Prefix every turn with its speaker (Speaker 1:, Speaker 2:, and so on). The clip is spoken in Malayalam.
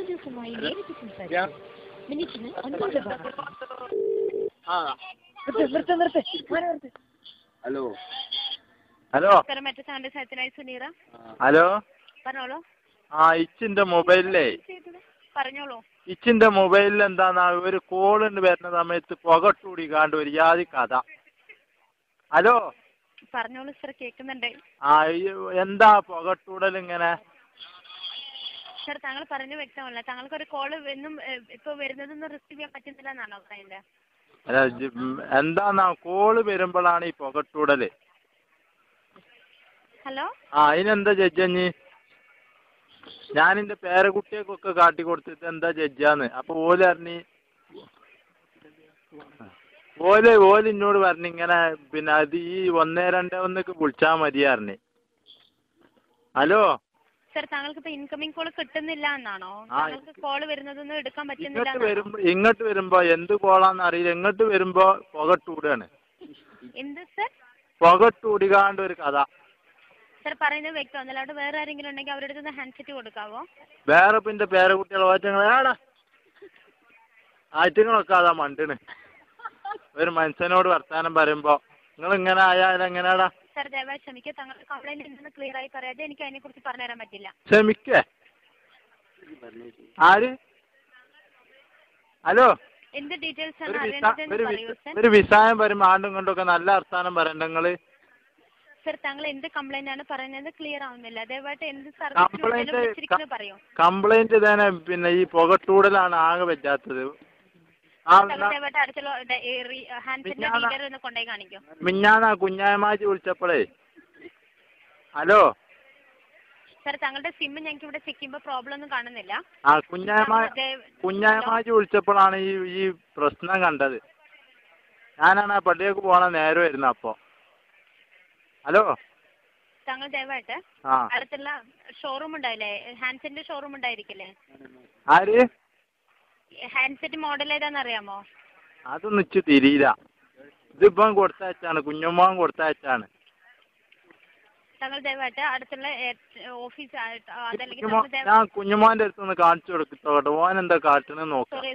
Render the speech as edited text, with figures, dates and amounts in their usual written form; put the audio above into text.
Speaker 1: ദിവസമായി നേരിട്ട് സംസാരിക്കും. മിനിറ്റിന് 9 രൂപ.
Speaker 2: ഹലോ ഹലോ ഹലോ
Speaker 1: പറഞ്ഞോളൂ.
Speaker 2: ഇച്ചിന്റെ മൊബൈലിലേ
Speaker 1: പറഞ്ഞോളൂ.
Speaker 2: ഇച്ചിന്റെ മൊബൈലിൽ എന്താന്നാ ഒരു കോളിന് വരുന്ന സമയത്ത് പുകട്ടൂടിക്കാണ്ട് ഒരു ജാതി കഥ. ഹലോ
Speaker 1: പറഞ്ഞോളൂ സർ, കേൾക്കുന്നുണ്ട്.
Speaker 2: എന്താ പുകട്ടൂടൽ ഇങ്ങനെ?
Speaker 1: സർ, താങ്കൾ പറഞ്ഞു വ്യക്തമല്ല. താങ്കൾക്ക് ഒരു കോള് എന്നും ഇപ്പൊ വരുന്നതൊന്നും റിസീവ് ചെയ്യാൻ പറ്റുന്നില്ല എന്നാണോ പറയുന്നത്?
Speaker 2: അല്ല, എന്താന്നാ കോള് വരുമ്പോഴാണ് ഈ പുകട്ടൂടല്.
Speaker 1: ഹലോ,
Speaker 2: അതിനെന്താ ജഡ്ജഞ്ഞ്? ഞാനെന്റെ പേരക്കുട്ടികൾക്കൊക്കെ കാട്ടി കൊടുത്തിട്ട് എന്താ ജഡ്ജാന്ന്. അപ്പൊ ഓല് പറഞ്ഞ് ഓല് എന്നോട് പറഞ്ഞിങ്ങനെ പിന്നെ അത് ഈ 121 വിളിച്ചാ മതിയാറിന്. ഹലോ
Speaker 1: സർ, താങ്കൾക്ക് ഇപ്പൊ ഇൻകമിംഗ് കോള് കിട്ടുന്നില്ല എന്നാണോ? താങ്കൾക്ക് കോള് വരുന്നതൊന്നും എടുക്കാൻ പറ്റുന്നില്ല?
Speaker 2: ഇങ്ങോട്ട് വരുമ്പോ എന്ത് കോളാന്ന് അറിയില്ല. ഇങ്ങോട്ട് വരുമ്പോ പുകട്ടൂടാണ്.
Speaker 1: എന്ത് സർ?
Speaker 2: പുകട്ടൂടികാണ്ട് ഒരു കഥ.
Speaker 1: സർ, പറയുന്നത് വ്യക്തമല്ല. അവിടെ വേറെ ആരെങ്കിലും ഉണ്ടെങ്കിൽ അവരുടെ അടുത്ത് ഹാൻഡ്സെറ്റ് കൊടുക്കാവോ?
Speaker 2: വേറെ പിന്നെ പേരക്കുട്ടികളെ ആറ്റുങ്ങളൊക്കെ അതാ മണ്ടിന്. ഒരു മനുഷ്യനോട് വർത്താനം പറയുമ്പോ നിങ്ങൾ ഇങ്ങനെ ആയാലും എങ്ങനെയാടാ?
Speaker 1: സർ, ദയവായി ക്ഷമിക്കുക. താങ്കളുടെ കംപ്ലൈന്റ് എന്തെന്ന് ക്ലിയർ ആയി പറയാതെ എനിക്ക് അതിനെ കുറിച്ച് പറഞ്ഞുതരാൻ പറ്റില്ല.
Speaker 2: ക്ഷമിക്കേ? ആര്? ഹലോ,
Speaker 1: എന്ത് ഡീറ്റെയിൽസ് ആണ് അറിയേണ്ടതെന്ന് പറയൂ സർ.
Speaker 2: ഒരു വിഷയം വരുമ്പോ ആണ്ടും കൊണ്ടൊക്കെ നല്ല വർത്താനം പറയണ്ട നിങ്ങള്.
Speaker 1: സർ, താങ്കൾ എന്ത് കംപ്ലൈന്റ് ആണ് പറയുന്നത് ക്ലിയർ ആവുന്നില്ല. ദയവായിട്ട് എന്ത് സർവീസ് പറയൂ.
Speaker 2: കംപ്ലൈന്റ് തന്നെ പിന്നെ ഈ പുകട്ടൂടലാണ് ആകെ പറ്റാത്തത്. മിഞ്ഞാന്നാ കുഞ്ഞായമാജി വിളിച്ചപ്പോഴേ. ഹലോ
Speaker 1: സർ, താങ്കളുടെ സിം ഞങ്ങൾക്ക് ഇവിടെ ചെക്ക് ചെയ്യുമ്പോൾ പ്രോബ്ലം ഒന്നും കാണുന്നില്ല.
Speaker 2: കുഞ്ഞായമാജി വിളിച്ചപ്പോഴാണ് ഈ പ്രശ്നം കണ്ടത്. ഞാനാണ് ആ പള്ളിയൊക്കെ പോണ നേരം വരുന്നത് അപ്പൊ. ഹലോ,
Speaker 1: താങ്കൾ ദയവായിട്ട് അടുത്തുള്ള ഷോറൂം ഉണ്ടായില്ലേ, ഹാൻഡ്സെറ്റിന്റെ ഷോറൂം ഉണ്ടായിരിക്കില്ലേ?
Speaker 2: ആര്?
Speaker 1: ഹാൻഡ്സെറ്റ് മോഡൽ ഏതാന്ന് അറിയാമോ?
Speaker 2: അതൊന്നും ഇച്ച് തിരിയില്ല. ഇതിപ്പം കൊടുത്തയച്ചാണ്, കുഞ്ഞുമ്മ കൊടുത്തയച്ചാണ്.
Speaker 1: താങ്കൾ ദയവായിട്ട് അടുത്തുള്ള ഓഫീസ്
Speaker 2: ഞാൻ കുഞ്ഞുമാന്റെ അടുത്തൊന്ന് കാണിച്ചു കൊടുക്കത്തോട്ടെ. ഓൻ എന്താ കാട്ടണെന്ന് നോക്കാം.
Speaker 1: സോറി,